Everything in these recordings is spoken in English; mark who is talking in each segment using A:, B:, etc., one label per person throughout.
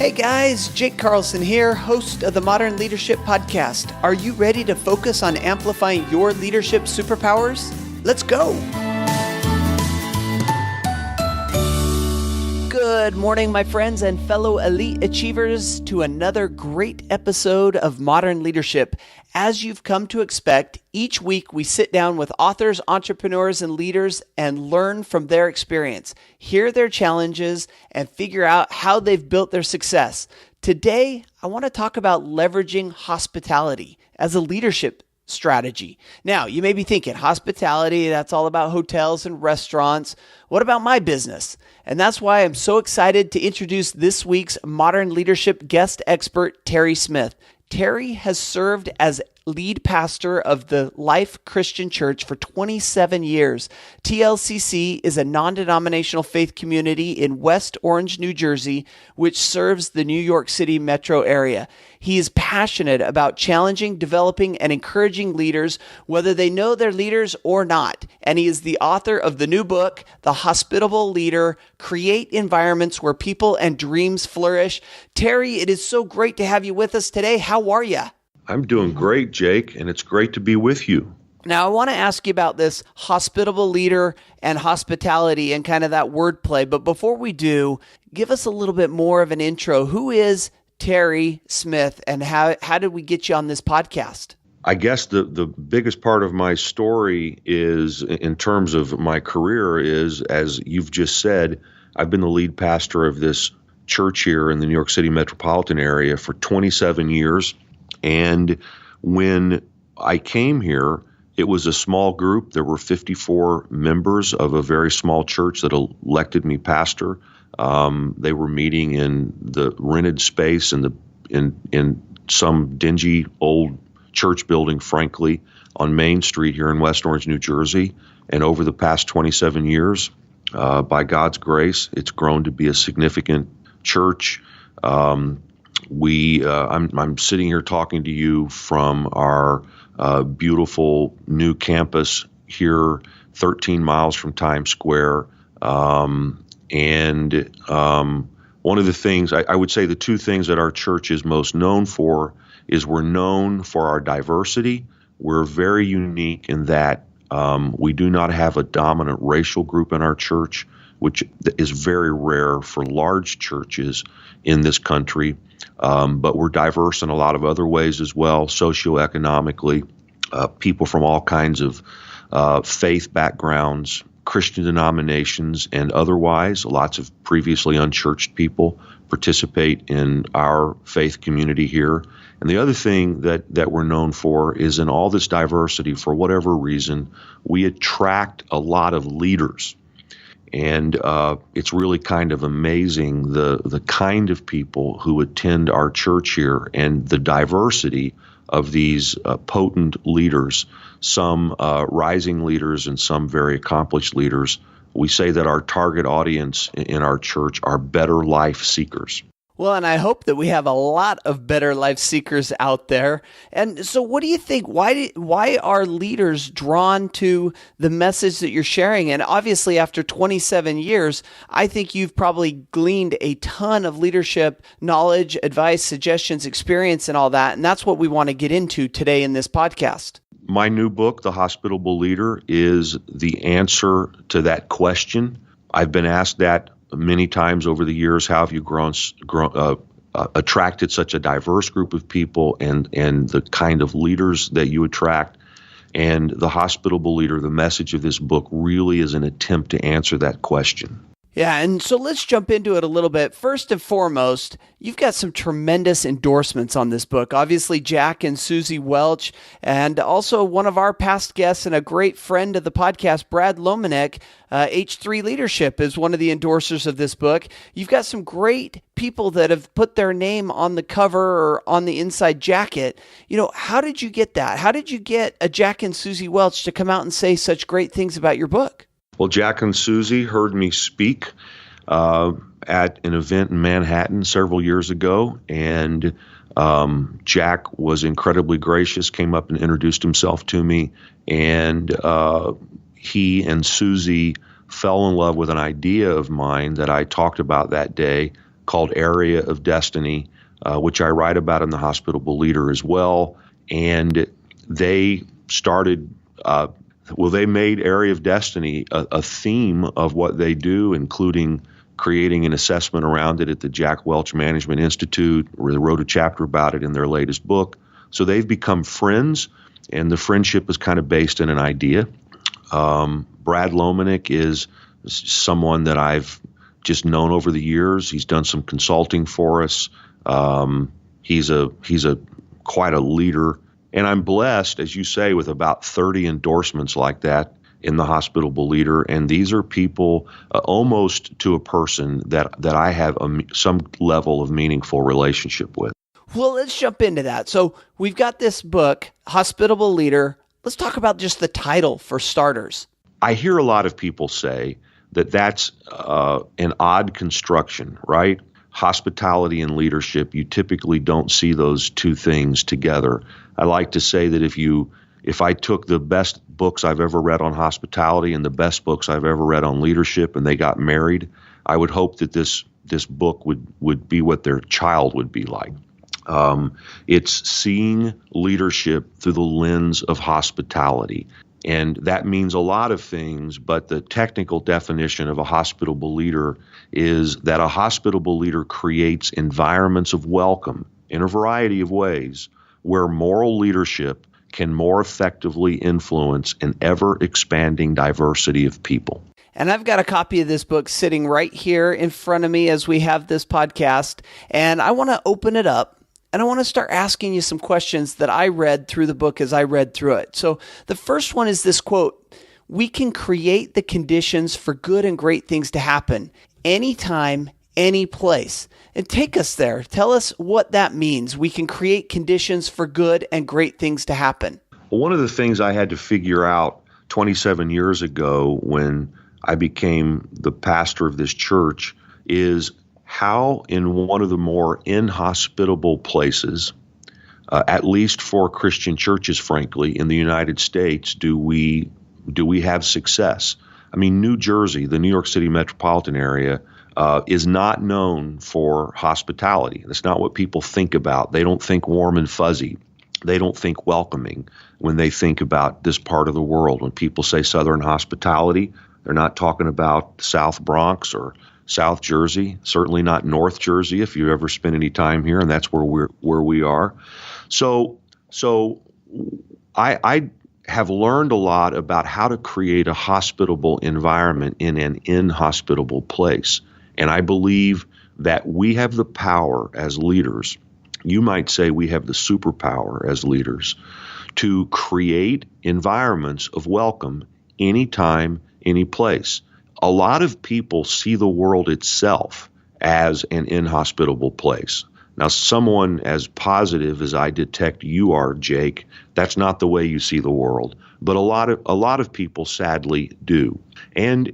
A: Hey guys, Jake Carlson here, host of the Modern Leadership Podcast. Are you ready to focus on amplifying your leadership superpowers? Let's go! Good morning, my friends and fellow elite achievers, to another great episode of Modern Leadership. As you've come to expect, each week we sit down with authors, entrepreneurs, and leaders and learn from their experience, hear their challenges, and figure out how they've built their success. Today, I want to talk about leveraging hospitality as a leadership strategy. Now, you may be thinking, hospitality, that's all about hotels and restaurants. What about my business? And that's why I'm so excited to introduce this week's Modern Leadership guest expert, Terry Smith. Terry has served as lead pastor of the Life Christian Church for 27 years. TLCC is a non-denominational faith community in West Orange, New Jersey, which serves the New York City metro area. He is passionate about challenging, developing, and encouraging leaders, whether they know they're leaders or not. And he is the author of the new book, The Hospitable Leader, Create Environments Where People and Dreams Flourish. Terry, it is so great to have you with us today. How are you?
B: I'm doing great, Jake, and it's great to be with you.
A: Now, I want to ask you about this hospitable leader and hospitality and kind of that wordplay. But before we do, give us a little bit more of an intro. Who is Terry Smith, and how did we get you on this podcast?
B: I guess the biggest part of my story is, in terms of my career, is, as you've just said, I've been the lead pastor of this church here in the New York City metropolitan area for 27 years. And when I came here, it was a small group. There were 54 members of a very small church that elected me pastor. They were meeting in the rented space in some dingy old church building, frankly, on Main Street here in West Orange, New Jersey. And over the past 27 years, by God's grace, it's grown to be a significant church. I'm sitting here talking to you from our beautiful new campus here, 13 miles from Times Square. One of the things, I would say the two things that our church is most known for is we're known for our diversity. We're very unique in that we do not have a dominant racial group in our church, which is very rare for large churches in this country. But we're diverse in a lot of other ways as well, socioeconomically, people from all kinds of faith backgrounds, Christian denominations, and otherwise. Lots of previously unchurched people participate in our faith community here. And the other thing that we're known for is, in all this diversity, for whatever reason, we attract a lot of leaders. And it's really kind of amazing the kind of people who attend our church here and the diversity of these potent leaders, some rising leaders and some very accomplished leaders. We say that our target audience in our church are better life seekers.
A: Well, and I hope that we have a lot of better life seekers out there. And so what do you think? Why are leaders drawn to the message that you're sharing? And obviously, after 27 years, I think you've probably gleaned a ton of leadership knowledge, advice, suggestions, experience, and all that. And that's what we want to get into today in this podcast.
B: My new book, The Hospitable Leader, is the answer to that question. I've been asked that many times over the years. How have you attracted such a diverse group of people, and the kind of leaders that you attract? And The Hospitable Leader, the message of this book, really is an attempt to answer that question.
A: Yeah, and so let's jump into it a little bit. First and foremost, you've got some tremendous endorsements on this book. Obviously, Jack and Suzy Welch, and also one of our past guests and a great friend of the podcast, Brad Lomanek, H3 Leadership, is one of the endorsers of this book. You've got some great people that have put their name on the cover or on the inside jacket. You know, how did you get that? How did you get a Jack and Suzy Welch to come out and say such great things about your book?
B: Well, Jack and Suzy heard me speak at an event in Manhattan several years ago, and Jack was incredibly gracious, came up and introduced himself to me, and he and Suzy fell in love with an idea of mine that I talked about that day called Area of Destiny, which I write about in the Hospitable Leader as well. And they started, they made Area of Destiny a theme of what they do, including creating an assessment around it at the Jack Welch Management Institute, where they wrote a chapter about it in their latest book. So they've become friends, and the friendship is kind of based in an idea. Brad Lomenick is someone that I've just known over the years. He's done some consulting for us. He's quite a leader, and I'm blessed, as you say, with about 30 endorsements like that in the Hospitable Leader. And these are people almost to a person that I have some level of meaningful relationship with.
A: Well, let's jump into that. So we've got this book, Hospitable Leader. Let's talk about just the title for starters.
B: I hear a lot of people say that that's an odd construction, right? Hospitality and leadership, you typically don't see those two things together. I like to say that if I took the best books I've ever read on hospitality and the best books I've ever read on leadership and they got married, I would hope that this book would be what their child would be like. It's seeing leadership through the lens of hospitality. And that means a lot of things, but the technical definition of a hospitable leader is that a hospitable leader creates environments of welcome in a variety of ways where moral leadership can more effectively influence an ever-expanding diversity of people.
A: And I've got a copy of this book sitting right here in front of me as we have this podcast, and I want to open it up. And I want to start asking you some questions that I read through the book as I read through it. So the first one is this quote: "We can create the conditions for good and great things to happen anytime, any place." And take us there. Tell us what that means. We can create conditions for good and great things to happen.
B: Well, one of the things I had to figure out 27 years ago when I became the pastor of this church is how in one of the more inhospitable places, at least for Christian churches, frankly, in the United States, do we have success? I mean, New Jersey, the New York City metropolitan area, is not known for hospitality. That's not what people think about. They don't think warm and fuzzy. They don't think welcoming when they think about this part of the world. When people say Southern hospitality, they're not talking about South Bronx or South Jersey, certainly not North Jersey if you ever spend any time here, and that's where we are. So I have learned a lot about how to create a hospitable environment in an inhospitable place. And I believe that we have the power as leaders, you might say we have the superpower as leaders, to create environments of welcome anytime, any place. A lot of people see the world itself as an inhospitable place. Now, someone as positive as I detect you are, Jake, that's not the way you see the world. But a lot of people sadly do. And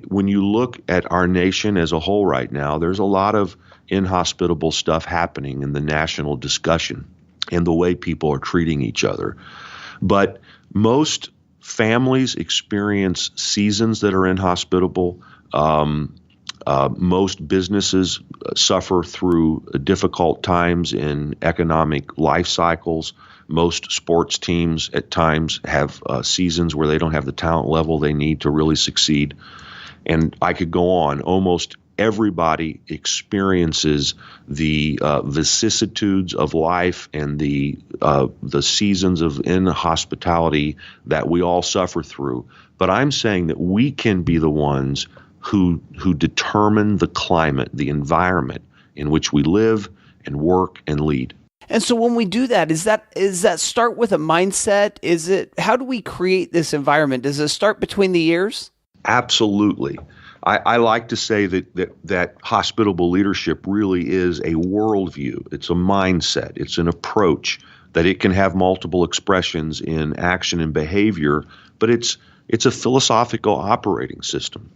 B: when you look at our nation as a whole right now, there's a lot of inhospitable stuff happening in the national discussion and the way people are treating each other. But most families experience seasons that are inhospitable. Most businesses suffer through difficult times in economic life cycles. Most sports teams at times have seasons where they don't have the talent level they need to really succeed. And I could go on. Almost everybody experiences the vicissitudes of life and the seasons of inhospitality that we all suffer through. But I'm saying that we can be the ones who determine the climate, the environment in which we live and work and lead.
A: And so when we do that, is that start with a mindset? How do we create this environment? Does it start between the ears?
B: Absolutely. I like to say that hospitable leadership really is a worldview. It's a mindset. It's an approach that it can have multiple expressions in action and behavior, but it's a philosophical operating system.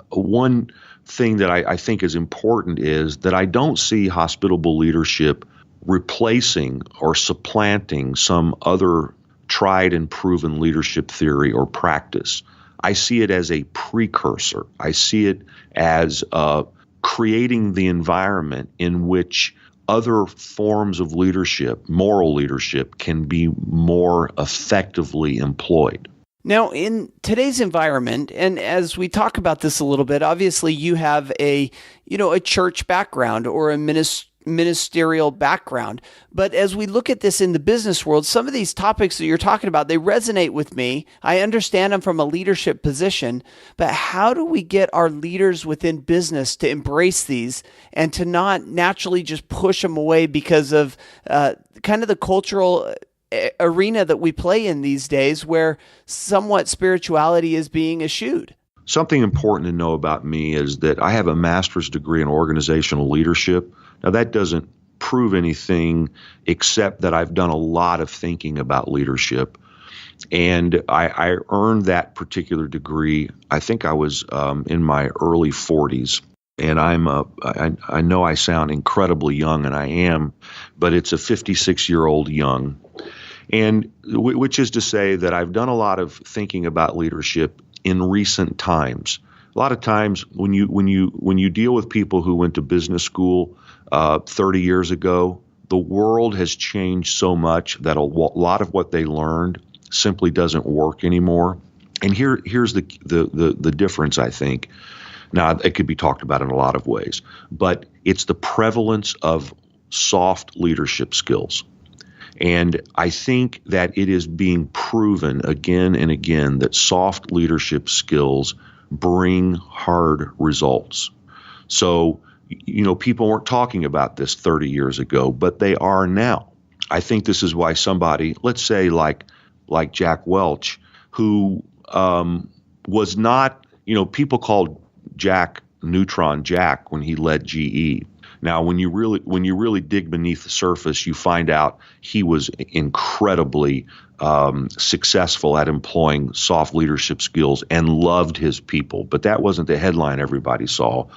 B: One thing that I think is important is that I don't see hospitable leadership replacing or supplanting some other tried and proven leadership theory or practice. I see it as a precursor. I see it as creating the environment in which other forms of leadership, moral leadership, can be more effectively employed.
A: Now, in today's environment, and as we talk about this a little bit, obviously you have a church background or a ministerial background. But as we look at this in the business world, some of these topics that you're talking about, they resonate with me. I understand them from a leadership position, but how do we get our leaders within business to embrace these and to not naturally just push them away because of kind of the cultural arena that we play in these days where somewhat spirituality is being eschewed?
B: Something important to know about me is that I have a master's degree in organizational leadership. Now, that doesn't prove anything except that I've done a lot of thinking about leadership. And I earned that particular degree, I think I was in my early 40s. And I know I sound incredibly young, and I am, but it's a 56-year-old young. And which is to say that I've done a lot of thinking about leadership in recent times. A lot of times when you deal with people who went to business school 30 years ago, the world has changed so much that a lot of what they learned simply doesn't work anymore. And here's the difference, I think. Now, it could be talked about in a lot of ways, but it's the prevalence of soft leadership skills. And I think that it is being proven again and again that soft leadership skills bring hard results. So, people weren't talking about this 30 years ago, but they are now. I think this is why somebody, let's say like Jack Welch, who was not, people called Jack Neutron Jack when he led GE. Now, when you really dig beneath the surface, you find out he was incredibly successful at employing soft leadership skills and loved his people. But that wasn't the headline everybody saw.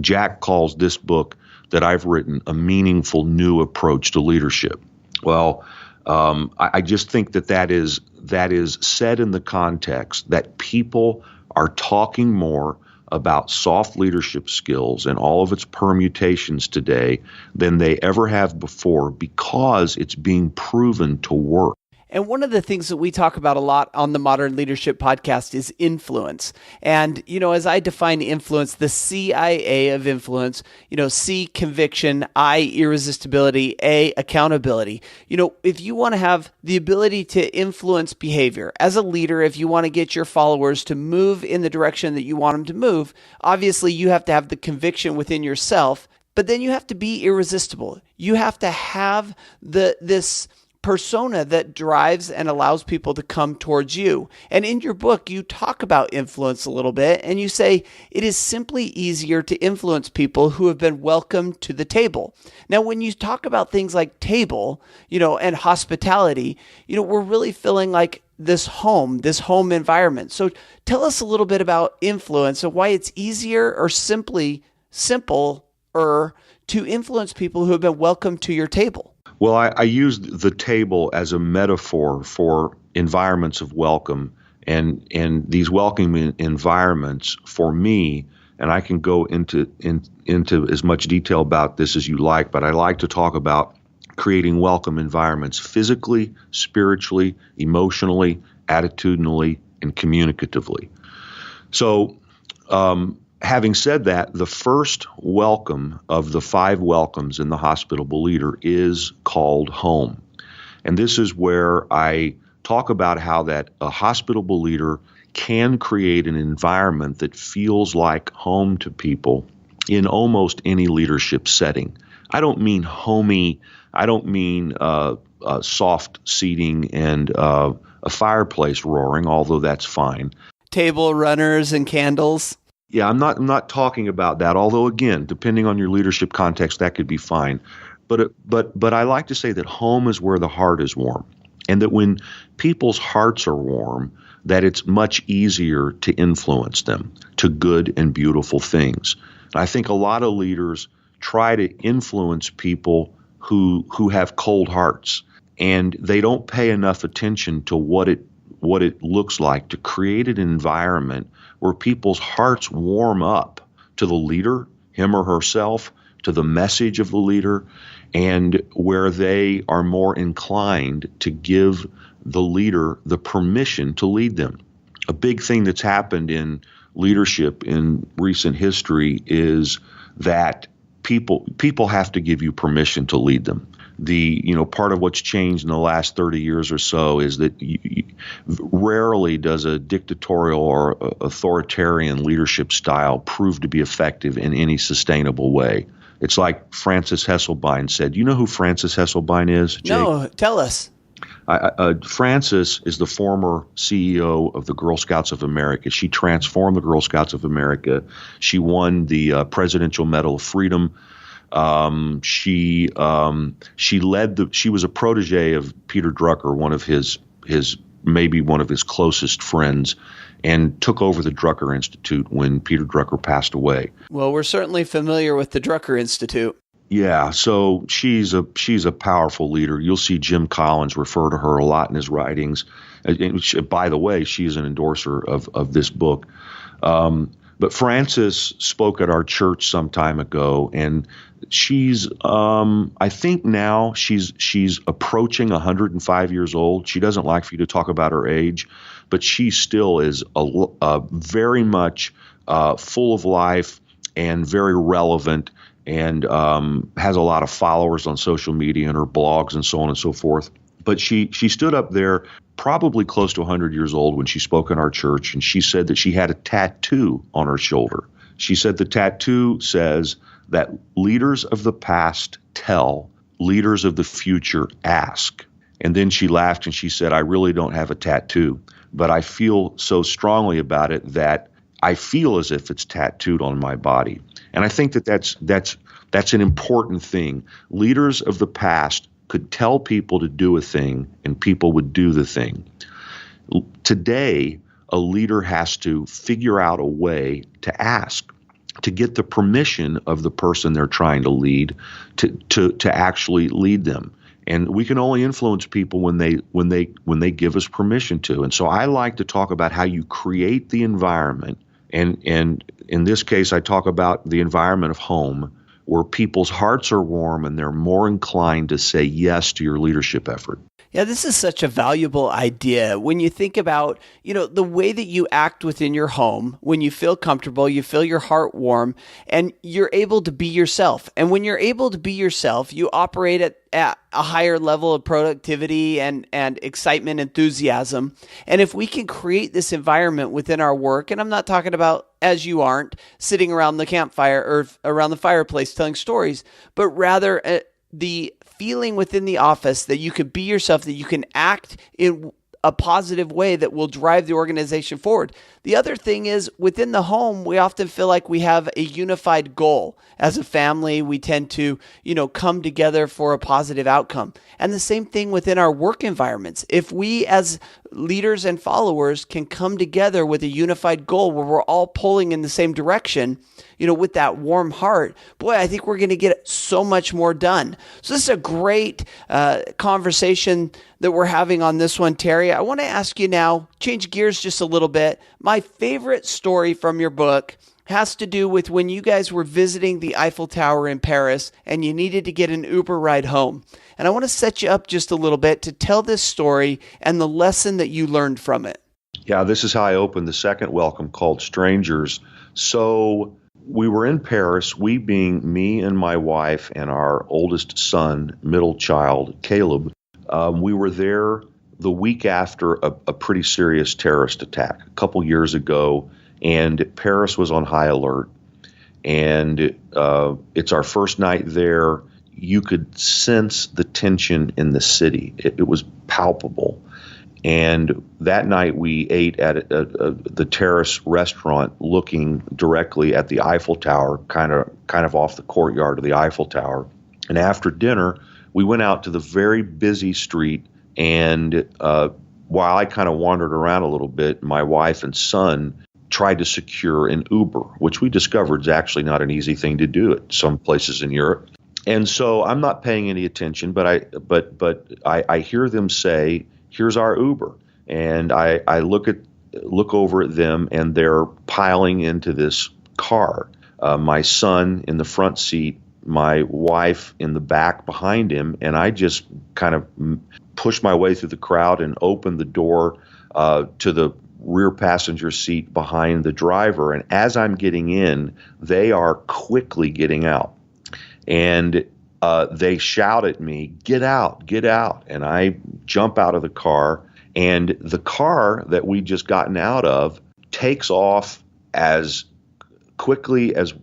B: Jack calls this book that I've written a meaningful new approach to leadership. Well, I just think that is said in the context that people are talking more about soft leadership skills and all of its permutations today than they ever have before because it's being proven to work.
A: And one of the things that we talk about a lot on the Modern Leadership Podcast is influence. And, as I define influence, the CIA of influence, C, conviction, I, irresistibility, A, accountability. If you want to have the ability to influence behavior as a leader, if you want to get your followers to move in the direction that you want them to move, obviously you have to have the conviction within yourself, but then you have to be irresistible. You have to have this persona that drives and allows people to come towards you. And in your book, you talk about influence a little bit, and you say it is simply easier to influence people who have been welcomed to the table. Now, when you talk about things like table, and hospitality, we're really feeling like this home environment. So tell us a little bit about influence and why it's easier or simpler to influence people who have been welcomed to your table.
B: Well, I used the table as a metaphor for environments of welcome, and these welcoming environments for me, and I can go into as much detail about this as you like, but I like to talk about creating welcome environments physically, spiritually, emotionally, attitudinally, and communicatively. So, having said that, the first welcome of the 5 welcomes in the Hospitable Leader is called home. And this is where I talk about how that a hospitable leader can create an environment that feels like home to people in almost any leadership setting. I don't mean homey. I don't mean soft seating and a fireplace roaring, although that's fine.
A: Table runners and candles.
B: Yeah, I'm not talking about that. Although again, depending on your leadership context, that could be fine. But I like to say that home is where the heart is warm, and that when people's hearts are warm, that it's much easier to influence them to good and beautiful things. And I think a lot of leaders try to influence people who have cold hearts, and they don't pay enough attention to what it looks like to create an environment where people's hearts warm up to the leader, him or herself, to the message of the leader, and where they are more inclined to give the leader the permission to lead them. A big thing that's happened in leadership in recent history is that people have to give you permission to lead them. Part of what's changed in the last 30 years or so is that rarely does a dictatorial or authoritarian leadership style prove to be effective in any sustainable way. It's like Frances Hesselbein said. You know who Frances Hesselbein is, Jake?
A: No, tell us.
B: Frances is the former CEO of the Girl Scouts of America. She transformed the Girl Scouts of America. She won the Presidential Medal of Freedom. She was a protege of Peter Drucker, one of his maybe one of his closest friends, and took over the Drucker Institute when Peter Drucker passed away.
A: Well, we're certainly familiar with the Drucker Institute.
B: Yeah, so she's a powerful leader. You'll see Jim Collins refer to her a lot in his writings. And by the way, she is an endorser of this book. But Frances spoke at our church some time ago, and she's I think now she's approaching 105 years old. She doesn't like for you to talk about her age, but she still is very much full of life and very relevant, and has a lot of followers on social media and her blogs and so on and so forth. But she stood up there probably close to 100 years old when she spoke in our church, and she said that she had a tattoo on her shoulder. She said the tattoo says that leaders of the past tell, leaders of the future ask. And then she laughed and she said, I really don't have a tattoo, but I feel so strongly about it that I feel as if it's tattooed on my body. And I think that's an important thing. Leaders of the past could tell people to do a thing, and people would do the thing. Today, a leader has to figure out a way to ask, to get the permission of the person they're trying to lead to actually lead them. And we can only influence people when they give us permission to. And so I like to talk about how you create the environment. And in this case, I talk about the environment of home, where people's hearts are warm and they're more inclined to say yes to your leadership effort.
A: Yeah, this is such a valuable idea. When you think about, the way that you act within your home, when you feel comfortable, you feel your heart warm, and you're able to be yourself. And when you're able to be yourself, you operate at a higher level of productivity and excitement, enthusiasm. And if we can create this environment within our work, and I'm not talking about as you aren't sitting around the campfire or around the fireplace telling stories, but rather the feeling within the office that you could be yourself, that you can act in a positive way that will drive the organization forward. The other thing is, within the home, we often feel like we have a unified goal. As a family, we tend to, come together for a positive outcome. And the same thing within our work environments. If we as leaders and followers can come together with a unified goal where we're all pulling in the same direction, with that warm heart, boy, I think we're going to get so much more done. So this is a great conversation that we're having on this one, Terry. I want to ask you now, change gears just a little bit. My favorite story from your book has to do with when you guys were visiting the Eiffel Tower in Paris and you needed to get an Uber ride home. And I want to set you up just a little bit to tell this story and the lesson that you learned from it.
B: Yeah, this is how I opened the second welcome, called Strangers. So we were in Paris, we being me and my wife and our oldest son, middle child, Caleb. We were there the week after a pretty serious terrorist attack a couple years ago, and Paris was on high alert. And it's our first night there. You could sense the tension in the city. It was palpable. And that night we ate at the terrace restaurant, looking directly at the Eiffel Tower, kind of off the courtyard of the Eiffel Tower. And after dinner, we went out to the very busy street. And while I kind of wandered around a little bit, my wife and son tried to secure an Uber, which we discovered is actually not an easy thing to do at some places in Europe. And so I'm not paying any attention, but I hear them say, "Here's our Uber," and I look over at them, and they're piling into this car. my son in the front seat, my wife in the back behind him, and I just kind of pushed my way through the crowd and opened the door to the rear passenger seat behind the driver. And as I'm getting in, they are quickly getting out. And they shout at me, "Get out, get out." And I jump out of the car, and the car that we just gotten out of takes off as quickly as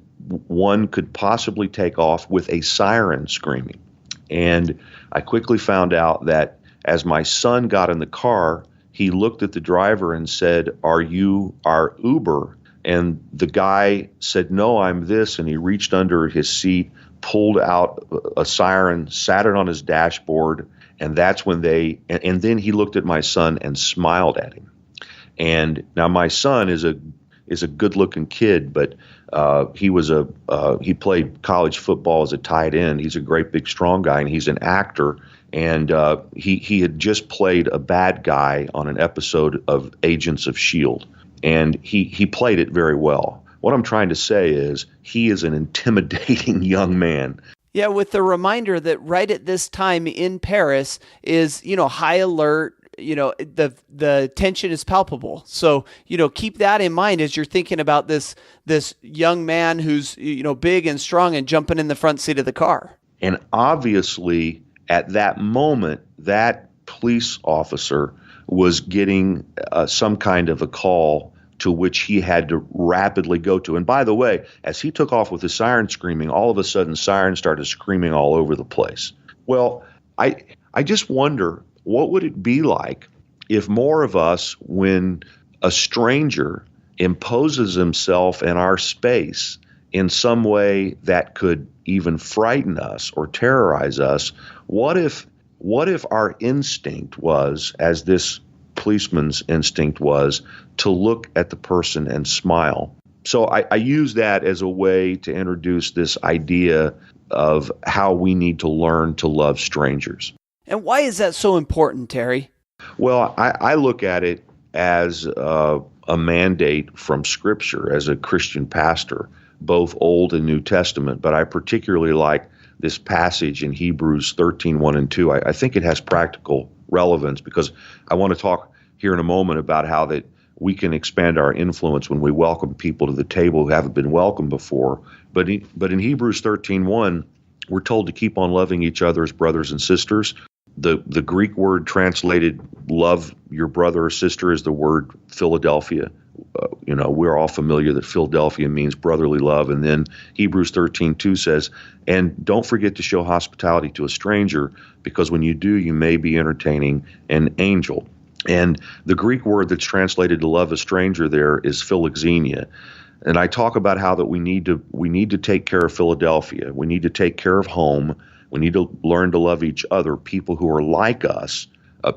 B: one could possibly take off with a siren screaming. And I quickly found out that as my son got in the car, he looked at the driver and said, "Are you our Uber?" And the guy said, "No, I'm this." And he reached under his seat, pulled out a siren, sat it on his dashboard, and that's when and then he looked at my son and smiled at him. And now my son is a good-looking kid, but he played college football as a tight end. He's a great big strong guy, and he's an actor. And he had just played a bad guy on an episode of Agents of S.H.I.E.L.D., and he played it very well. What I'm trying to say is he is an intimidating young man.
A: Yeah, with the reminder that right at this time in Paris is, high alert, the tension is palpable. So, keep that in mind as you're thinking about this young man who's, big and strong and jumping in the front seat of the car.
B: And obviously, at that moment, that police officer was getting some kind of a call to which he had to rapidly go to. And by the way, as he took off with the siren screaming, all of a sudden sirens started screaming all over the place. Well, I just wonder, what would it be like if more of us, when a stranger imposes himself in our space in some way that could even frighten us or terrorize us, what if our instinct was, as this policeman's instinct was, to look at the person and smile? So I use that as a way to introduce this idea of how we need to learn to love strangers.
A: And why is that so important, Terry?
B: Well, I look at it as a mandate from Scripture as a Christian pastor, both Old and New Testament, but I particularly like this passage in Hebrews 13, 1 and 2. I think it has practical relevance because I want to talk here in a moment about how that we can expand our influence when we welcome people to the table who haven't been welcomed before. But in Hebrews 13:1, we're told to keep on loving each other as brothers and sisters. The Greek word translated love your brother or sister is the word Philadelphia. We're all familiar that Philadelphia means brotherly love. And then Hebrews 13:2 says, "And don't forget to show hospitality to a stranger, because when you do, you may be entertaining an angel." And the Greek word that's translated to love a stranger there is philoxenia. And I talk about how that we need to take care of Philadelphia. We need to take care of home. We need to learn to love each other, people who are like us,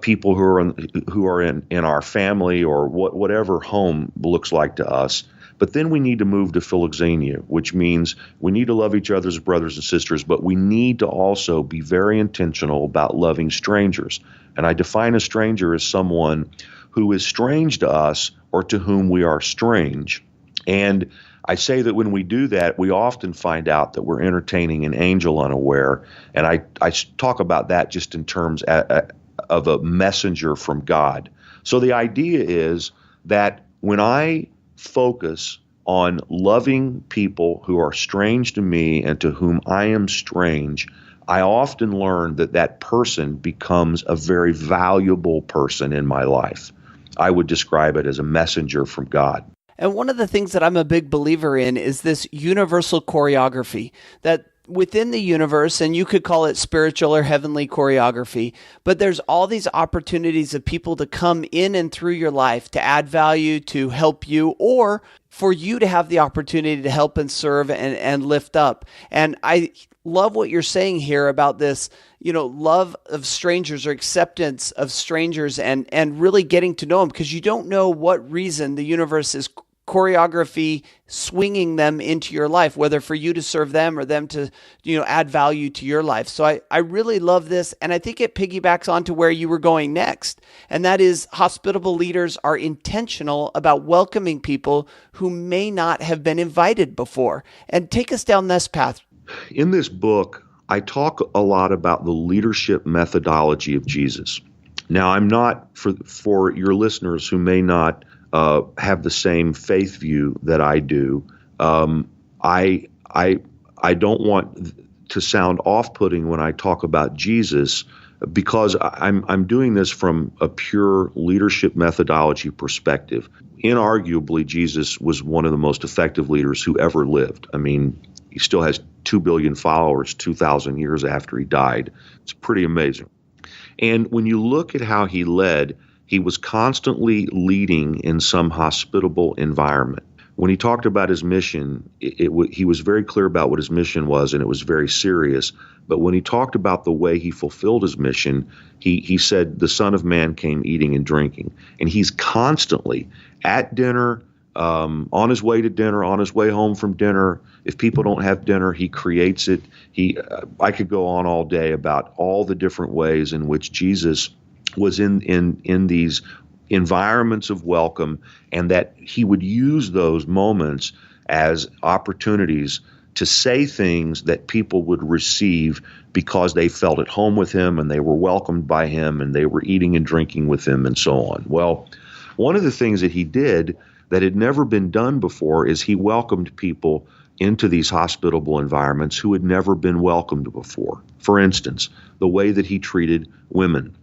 B: people who are in our family or whatever home looks like to us. But then we need to move to philoxenia, which means we need to love each other as brothers and sisters, but we need to also be very intentional about loving strangers. And I define a stranger as someone who is strange to us or to whom we are strange. And I say that when we do that, we often find out that we're entertaining an angel unaware. And I talk about that just in terms of a messenger from God. So the idea is that when I focus on loving people who are strange to me and to whom I am strange, I often learn that person becomes a very valuable person in my life. I would describe it as a messenger from God.
A: And one of the things that I'm a big believer in is this universal choreography, that within the universe, and you could call it spiritual or heavenly choreography, but there's all these opportunities of people to come in and through your life to add value, to help you, or for you to have the opportunity to help and serve and lift up. And I love what you're saying here about this, love of strangers or acceptance of strangers and really getting to know them, because you don't know what reason the universe is choreography swinging them into your life, whether for you to serve them or them to, add value to your life. So I really love this. And I think it piggybacks onto where you were going next. And that is hospitable leaders are intentional about welcoming people who may not have been invited before. And take us down this path.
B: In this book, I talk a lot about the leadership methodology of Jesus. Now, I'm not, for your listeners who may not have the same faith view that I do, I don't want to sound off-putting when I talk about Jesus, because I'm doing this from a pure leadership methodology perspective. Inarguably, Jesus was one of the most effective leaders who ever lived. I mean, he still has 2 billion followers 2,000 years after he died. It's pretty amazing. And when you look at how he led, he was constantly leading in some hospitable environment. When he talked about his mission, he was very clear about what his mission was, and it was very serious. But when he talked about the way he fulfilled his mission, he said, the Son of Man came eating and drinking. And he's constantly at dinner, on his way to dinner, on his way home from dinner. If people don't have dinner, he creates it. I could go on all day about all the different ways in which Jesus was in these environments of welcome, and that he would use those moments as opportunities to say things that people would receive because they felt at home with him and they were welcomed by him and they were eating and drinking with him and so on. Well, one of the things that he did that had never been done before is he welcomed people into these hospitable environments who had never been welcomed before. For instance, the way that he treated women.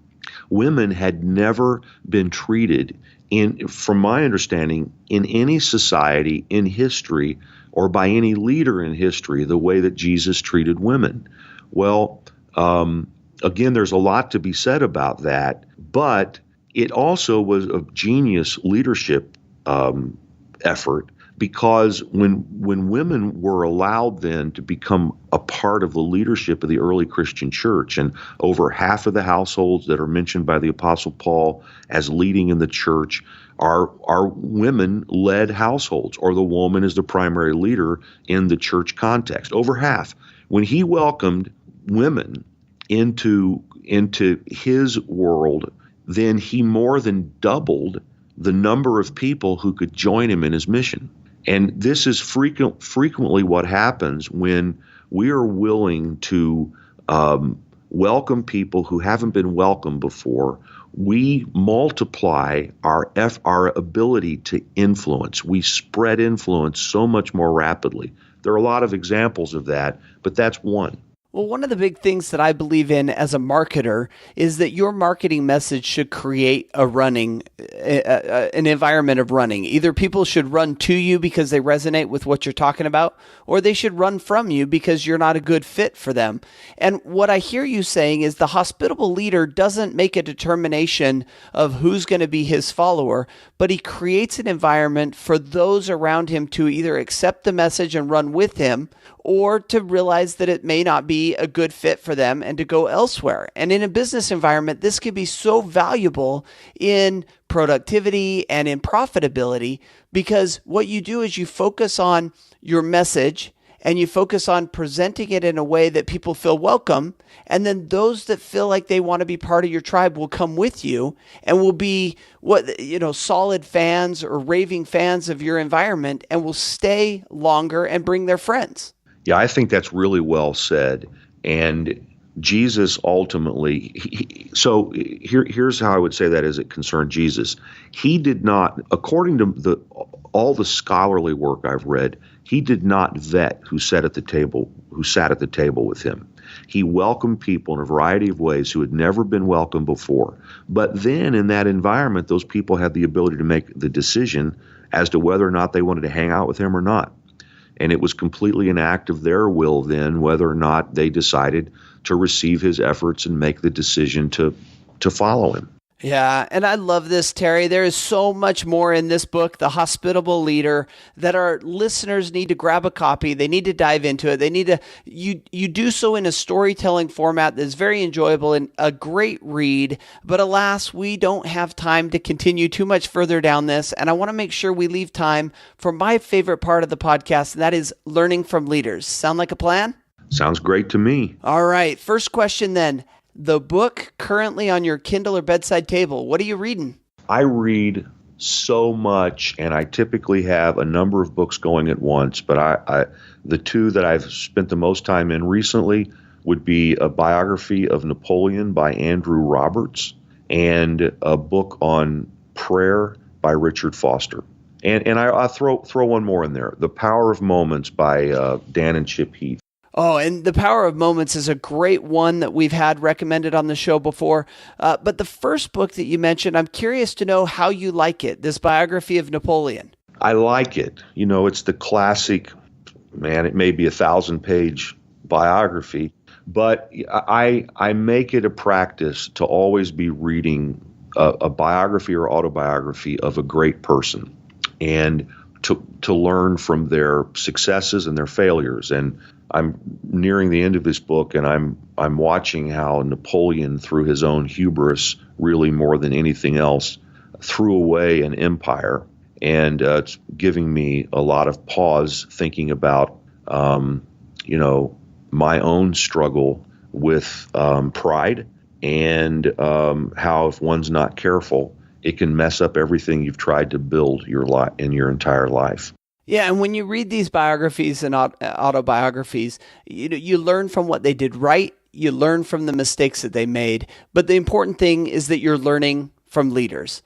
B: Women had never been treated, from my understanding, in any society in history or by any leader in history the way that Jesus treated women. Well, again, there's a lot to be said about that, but it also was a genius leadership effort, because when women were allowed then to become a part of the leadership of the early Christian church, and over half of the households that are mentioned by the Apostle Paul as leading in the church are women-led households, or the woman is the primary leader in the church context. Over half. When he welcomed women into his world, then he more than doubled the number of people who could join him in his mission. And this is frequently what happens when we are willing to welcome people who haven't been welcomed before. We multiply our ability to influence. We spread influence so much more rapidly. There are a lot of examples of that, but that's one.
A: Well, one of the big things that I believe in as a marketer is that your marketing message should create an environment of running. Either people should run to you because they resonate with what you're talking about, or they should run from you because you're not a good fit for them. And what I hear you saying is the hospitable leader doesn't make a determination of who's going to be his follower, but he creates an environment for those around him to either accept the message and run with him, or to realize that it may not be a good fit for them and to go elsewhere. And in a business environment, this can be so valuable in productivity and in profitability, because what you do is you focus on your message and you focus on presenting it in a way that people feel welcome. And then those that feel like they want to be part of your tribe will come with you and will be solid fans or raving fans of your environment, and will stay longer and bring their friends.
B: Yeah, I think that's really well said. And Jesus ultimately, here's how I would say that as it concerned Jesus. He did not, according to all the scholarly work I've read, he did not vet who sat at the table with him. He welcomed people in a variety of ways who had never been welcomed before. But then in that environment, those people had the ability to make the decision as to whether or not they wanted to hang out with him or not. And it was completely an act of their will then whether or not they decided to receive his efforts and make the decision to follow him.
A: Yeah, and I love this, Terry. There is so much more in this book, The Hospitable Leader, that our listeners need to grab a copy. They need to dive into it. They need to, you do so in a storytelling format that's very enjoyable and a great read. But alas, we don't have time to continue too much further down this. And I want to make sure we leave time for my favorite part of the podcast, and that is learning from leaders. Sound like a plan?
B: Sounds great to me.
A: All right. First question then. The book currently on your Kindle or bedside table, what are you reading?
B: I read so much, and I typically have a number of books going at once, but the two that I've spent the most time in recently would be a biography of Napoleon by Andrew Roberts and a book on prayer by Richard Foster. And I'll throw one more in there, The Power of Moments by Dan and Chip Heath.
A: Oh, and The Power of Moments is a great one that we've had recommended on the show before. But the first book that you mentioned, I'm curious to know how you like it, this biography of Napoleon.
B: I like it. You know, it's the classic, man, it may be 1,000-page biography, but I make it a practice to always be reading a biography or autobiography of a great person and to learn from their successes and their failures. And I'm nearing the end of this book, and I'm watching how Napoleon, through his own hubris, really more than anything else, threw away an empire, and it's giving me a lot of pause thinking about, my own struggle with pride and how if one's not careful, it can mess up everything you've tried to build in your entire life.
A: Yeah, and when you read these biographies and autobiographies, you learn from what they did right, you learn from the mistakes that they made, but the important thing is that you're learning from leaders.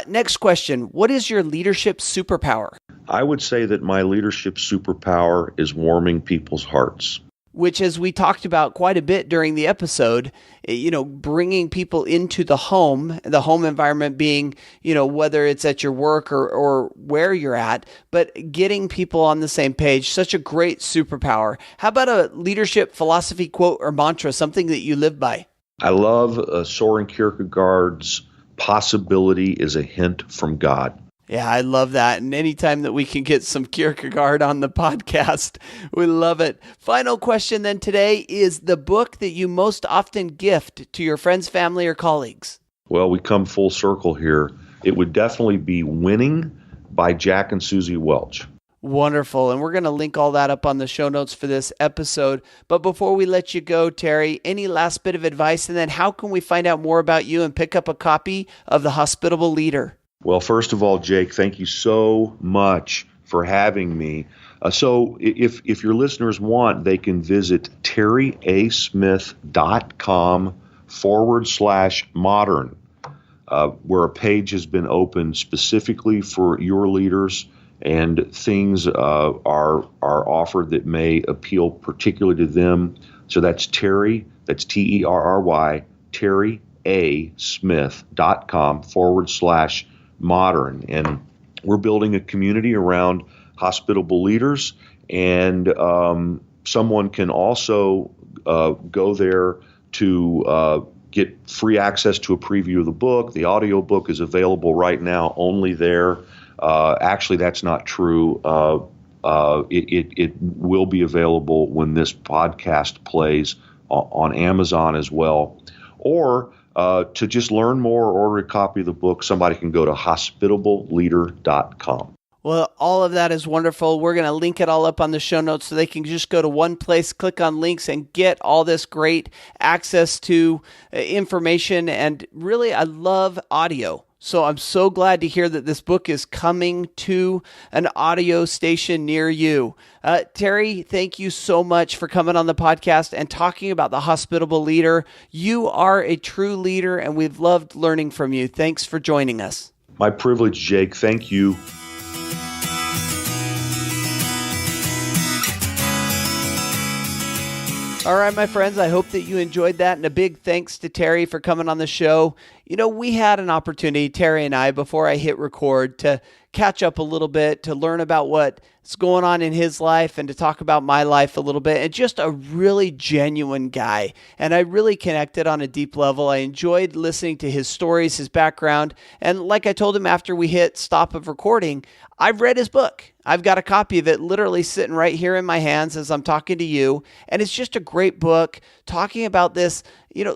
A: Next question, what is your leadership superpower?
B: I would say that my leadership superpower is warming people's hearts.
A: Which, as we talked about quite a bit during the episode, bringing people into the home environment being, whether it's at your work or where you're at, but getting people on the same page, such a great superpower. How about a leadership philosophy quote or mantra, something that you live by?
B: I love Soren Kierkegaard's possibility is a hint from God.
A: Yeah, I love that. And anytime that we can get some Kierkegaard on the podcast, we love it. Final question then today is the book that you most often gift to your friends, family, or colleagues.
B: Well, we come full circle here. It would definitely be Winning by Jack and Suzy Welch.
A: Wonderful. And we're going to link all that up on the show notes for this episode. But before we let you go, Terry, any last bit of advice? And then how can we find out more about you and pick up a copy of The Hospitable Leader?
B: Well, first of all, Jake, thank you so much for having me. So if your listeners want, they can visit terryasmith.com/modern, where a page has been opened specifically for your leaders, and things are offered that may appeal particularly to them. So that's Terry, that's TERRY, terryasmith.com/modern. And we're building a community around hospitable leaders, and someone can also go there to get free access to a preview of the book. The audio book is available right now only there. Actually, that's not true. It will be available when this podcast plays on Amazon as well. Or to just learn more or order a copy of the book, somebody can go to hospitableleader.com.
A: Well, all of that is wonderful. We're going to link it all up on the show notes so they can just go to one place, click on links, and get all this great access to information. And really, I love audio. So I'm so glad to hear that this book is coming to an audio station near you. Terry, thank you so much for coming on the podcast and talking about the Hospitable Leader. You are a true leader, and we've loved learning from you. Thanks for joining us.
B: My privilege, Jake. Thank you.
A: All right, my friends, I hope that you enjoyed that. And a big thanks to Terry for coming on the show. We had an opportunity, Terry and I, before I hit record, to catch up a little bit, to learn about what's going on in his life and to talk about my life a little bit. And just a really genuine guy. And I really connected on a deep level. I enjoyed listening to his stories, his background. And like I told him after we hit stop of recording, I've read his book. I've got a copy of it literally sitting right here in my hands as I'm talking to you. And it's just a great book talking about this,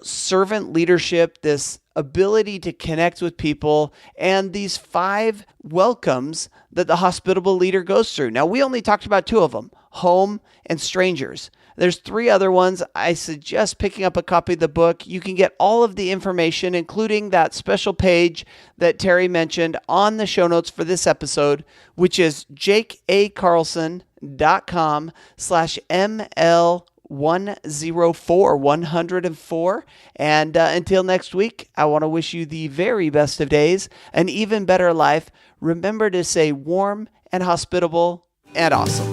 A: servant leadership, this ability to connect with people, and these 5 welcomes that the hospitable leader goes through. Now, we only talked about 2 of them, home and strangers. There's 3 other ones. I suggest picking up a copy of the book. You can get all of the information, including that special page that Terry mentioned, on the show notes for this episode, which is jakeacarlson.com/ML104. And until next week, I want to wish you the very best of days, an even better life. Remember to stay warm and hospitable and awesome.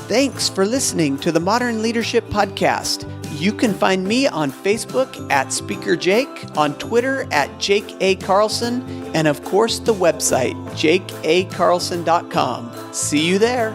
A: Thanks for listening to the Modern Leadership Podcast. You can find me on Facebook at Speaker Jake, on Twitter at Jake A. Carlson, and of course the website, jakeacarlson.com. See you there.